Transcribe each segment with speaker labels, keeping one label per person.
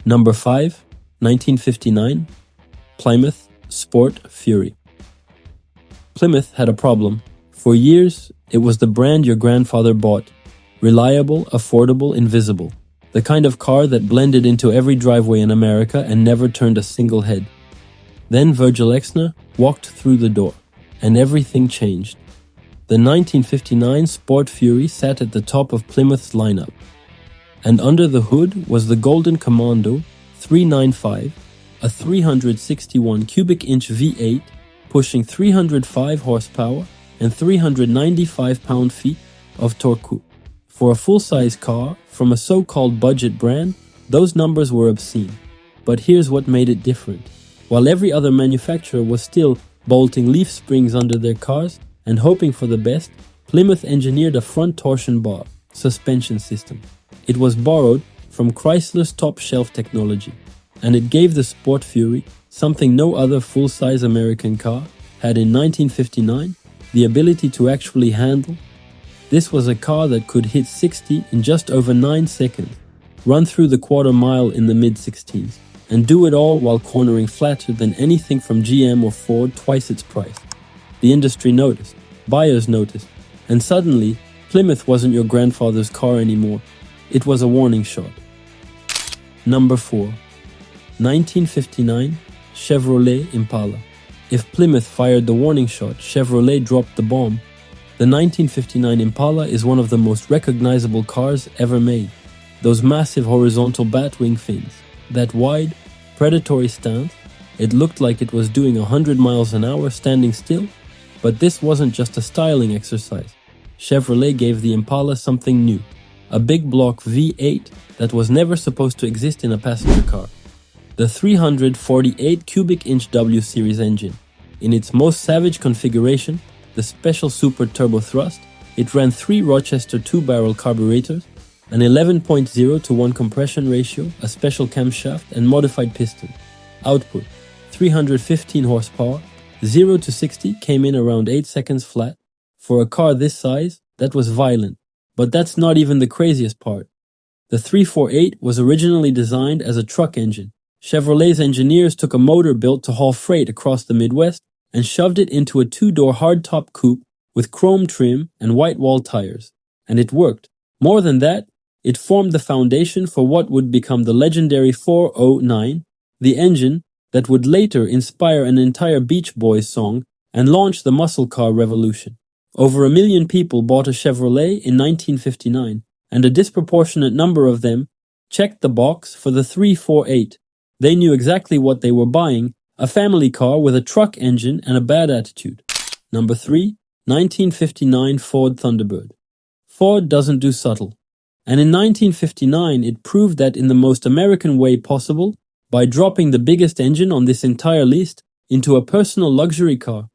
Speaker 1: Number 5, 1959, Plymouth Sport Fury. Plymouth had a problem. For years, it was the brand your grandfather bought. Reliable, affordable, invisible. The kind of car that blended into every driveway in America and never turned a single head. Then Virgil Exner walked through the door, and everything changed. The 1959 Sport Fury sat at the top of Plymouth's lineup. And under the hood was the Golden Commando 395, a 361 cubic inch V8 pushing 305 horsepower and 395 pound-feet of torque. For a full-size car from a so-called budget brand, those numbers were obscene. But here's what made it different. While every other manufacturer was still bolting leaf springs under their cars and hoping for the best, Plymouth engineered a front torsion bar suspension system. It was borrowed from Chrysler's top-shelf technology, and it gave the Sport Fury something no other full-size American car had in 1959, the ability to actually handle. This was a car that could hit 60 in just over 9 seconds, run through the quarter mile in the mid-16s, and do it all while cornering flatter than anything from GM or Ford twice its price. The industry noticed, buyers noticed, and suddenly, Plymouth wasn't your grandfather's car anymore. It was a warning shot. Number 4. 1959 Chevrolet Impala. If Plymouth fired the warning shot, Chevrolet dropped the bomb. The 1959 Impala is one of the most recognizable cars ever made. Those massive horizontal batwing fins, that wide, predatory stance, it looked like it was doing 100 miles an hour standing still. But this wasn't just a styling exercise. Chevrolet gave the Impala something new. A big block V8 that was never supposed to exist in a passenger car. The 348 cubic inch W series engine. In its most savage configuration, the special super turbo thrust, it ran 3 Rochester 2-barrel carburetors, an 11.0 to 1 compression ratio, a special camshaft and modified piston. Output, 315 horsepower, 0 to 60 came in around 8 seconds flat. For a car this size, that was violent. But that's not even the craziest part. The 348 was originally designed as a truck engine. Chevrolet's engineers took a motor built to haul freight across the Midwest and shoved it into a 2-door hardtop coupe with chrome trim and white wall tires. And it worked. More than that, it formed the foundation for what would become the legendary 409, the engine that would later inspire an entire Beach Boys song and launch the muscle car revolution. Over 1 million people bought a Chevrolet in 1959, and a disproportionate number of them checked the box for the 348. They knew exactly what they were buying, a family car with a truck engine and a bad attitude. Number 3, 1959 Ford Thunderbird. Ford doesn't do subtle. And in 1959, it proved that in the most American way possible by dropping the biggest engine on this entire list into a personal luxury car.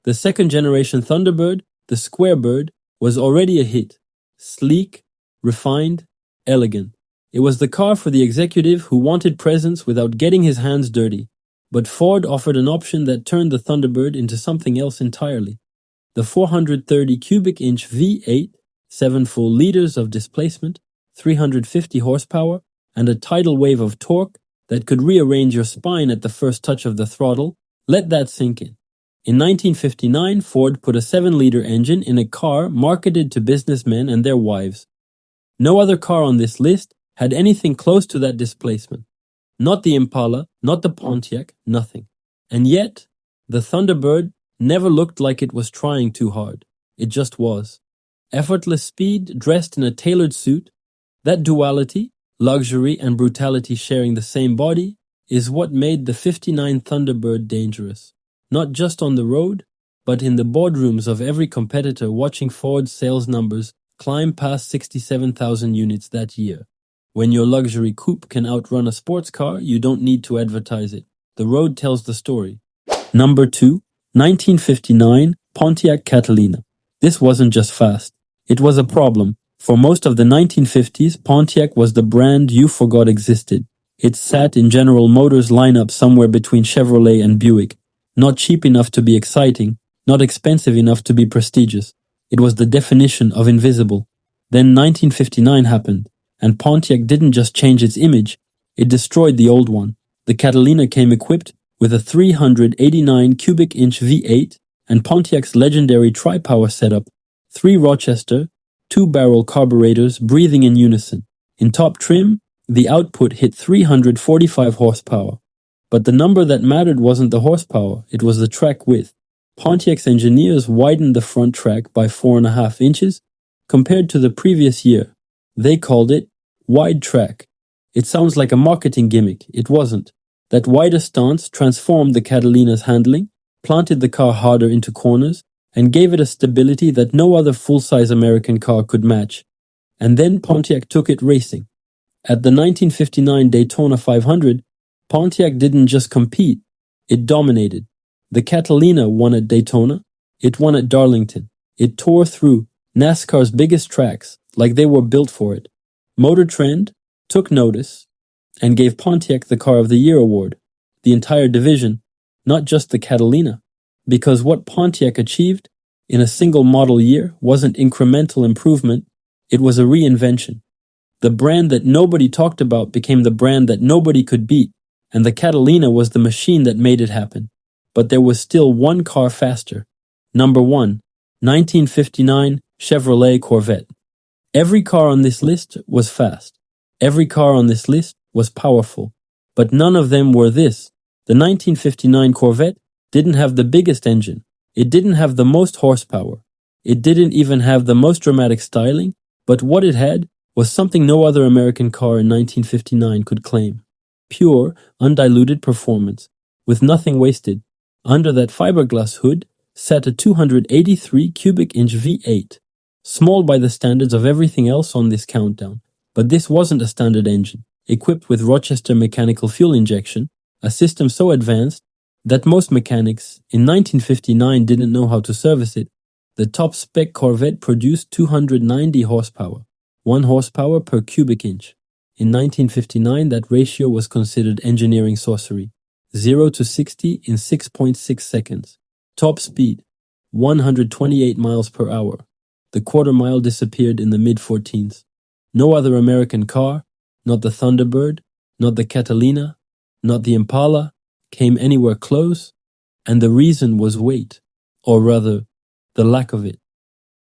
Speaker 1: The second-generation Thunderbird, the Square Bird, was already a hit. Sleek, refined, elegant. It was the car for the executive who wanted presence without getting his hands dirty. But Ford offered an option that turned the Thunderbird into something else entirely. The 430 cubic inch V8, 7 full liters of displacement, 350 horsepower, and a tidal wave of torque that could rearrange your spine at the first touch of the throttle. Let that sink in. In 1959, Ford put a 7-liter engine in a car marketed to businessmen and their wives. No other car on this list had anything close to that displacement. Not the Impala, not the Pontiac, nothing. And yet, the Thunderbird never looked like it was trying too hard. It just was. Effortless speed dressed in a tailored suit, that duality, luxury and brutality sharing the same body, is what made the 59 Thunderbird dangerous. Not just on the road, but in the boardrooms of every competitor watching Ford's sales numbers climb past 67,000 units that year. When your luxury coupe can outrun a sports car, you don't need to advertise it. The road tells the story. Number 2, 1959 Pontiac Catalina. This wasn't just fast. It was a problem. For most of the 1950s, Pontiac was the brand you forgot existed. It sat in General Motors' lineup somewhere between Chevrolet and Buick. Not cheap enough to be exciting, not expensive enough to be prestigious. It was the definition of invisible. Then 1959 happened, and Pontiac didn't just change its image, It destroyed the old one. The Catalina came equipped with a 389 cubic inch V8 and Pontiac's legendary tri-power setup, 3 Rochester, 2-barrel carburetors breathing in unison. In top trim, the output hit 345 horsepower. But the number that mattered wasn't the horsepower, it was the track width. Pontiac's engineers widened the front track by 4.5 inches compared to the previous year. They called it wide track. It sounds like a marketing gimmick. It wasn't. That wider stance transformed the Catalina's handling, planted the car harder into corners, and gave it a stability that no other full-size American car could match. And then Pontiac took it racing. At the 1959 Daytona 500, Pontiac didn't just compete, it dominated. The Catalina won at Daytona, it won at Darlington. It tore through NASCAR's biggest tracks like they were built for it. Motor Trend took notice and gave Pontiac the Car of the Year award. The entire division, not just the Catalina, because what Pontiac achieved in a single model year wasn't incremental improvement, it was a reinvention. The brand that nobody talked about became the brand that nobody could beat, and the Catalina was the machine that made it happen. But there was still one car faster. Number 1, 1959 Chevrolet Corvette. Every car on this list was fast. Every car on this list was powerful. But none of them were this. The 1959 Corvette didn't have the biggest engine. It didn't have the most horsepower. It didn't even have the most dramatic styling, but what it had was something no other American car in 1959 could claim. Pure, undiluted performance, with nothing wasted. Under that fiberglass hood sat a 283 cubic inch V8, small by the standards of everything else on this countdown. But this wasn't a standard engine, equipped with Rochester mechanical fuel injection, a system so advanced that most mechanics in 1959 didn't know how to service it. The top-spec Corvette produced 290 horsepower, 1 horsepower per cubic inch. In 1959, that ratio was considered engineering sorcery. 0 to 60 in 6.6 seconds. Top speed, 128 miles per hour. The quarter mile disappeared in the mid-14s. No other American car, not the Thunderbird, not the Catalina, not the Impala, came anywhere close, and the reason was weight, or rather, the lack of it.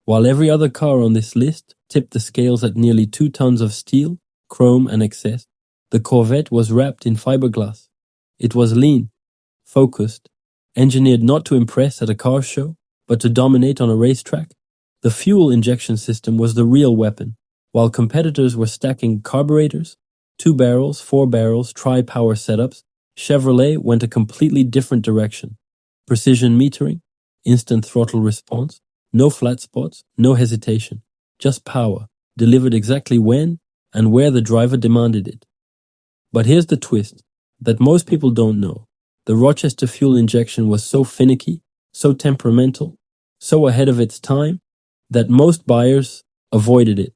Speaker 1: While every other car on this list tipped the scales at nearly 2 tons of steel, chrome, and excess, the Corvette was wrapped in fiberglass. It was lean, focused, engineered not to impress at a car show, but to dominate on a racetrack. The fuel injection system was the real weapon. While competitors were stacking carburetors, 2 barrels, 4 barrels, tri-power setups, Chevrolet went a completely different direction. Precision metering, instant throttle response, no flat spots, no hesitation, just power, delivered exactly when and where the driver demanded it. But here's the twist that most people don't know. The Rochester fuel injection was so finicky, so temperamental, so ahead of its time, that most buyers avoided it.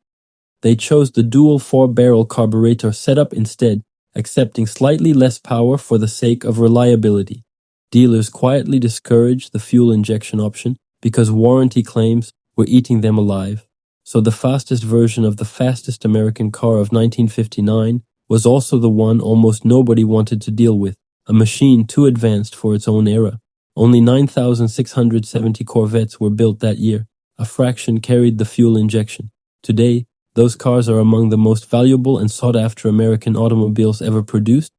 Speaker 1: They chose the dual 4-barrel carburetor setup instead, accepting slightly less power for the sake of reliability. Dealers quietly discouraged the fuel injection option because warranty claims were eating them alive. So the fastest version of the fastest American car of 1959 was also the one almost nobody wanted to deal with, a machine too advanced for its own era. Only 9,670 Corvettes were built that year. A fraction carried the fuel injection. Today, those cars are among the most valuable and sought-after American automobiles ever produced,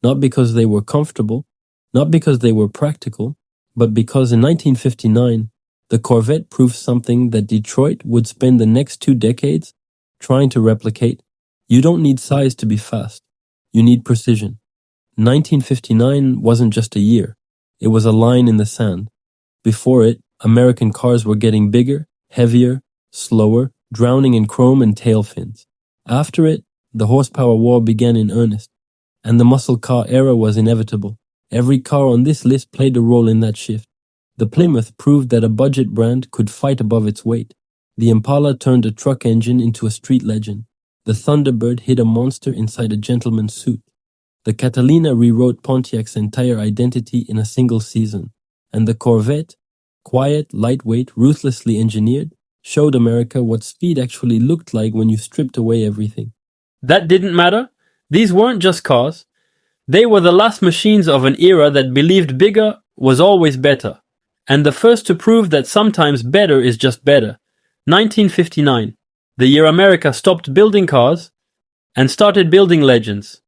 Speaker 1: not because they were comfortable, not because they were practical, but because in 1959, the Corvette proved something that Detroit would spend the next 2 decades trying to replicate. You don't need size to be fast. You need precision. 1959 wasn't just a year. It was a line in the sand. Before it, American cars were getting bigger, heavier, slower, drowning in chrome and tail fins. After it, the horsepower war began in earnest, and the muscle car era was inevitable. Every car on this list played a role in that shift. The Plymouth proved that a budget brand could fight above its weight. The Impala turned a truck engine into a street legend. The Thunderbird hid a monster inside a gentleman's suit. The Catalina rewrote Pontiac's entire identity in a single season. And the Corvette, quiet, lightweight, ruthlessly engineered, showed America what speed actually looked like when you stripped away everything. That didn't matter These weren't just cars. They were the last machines of an era that believed bigger was always better, and the first to prove that sometimes better is just better. 1959, the year America stopped building cars and started building legends.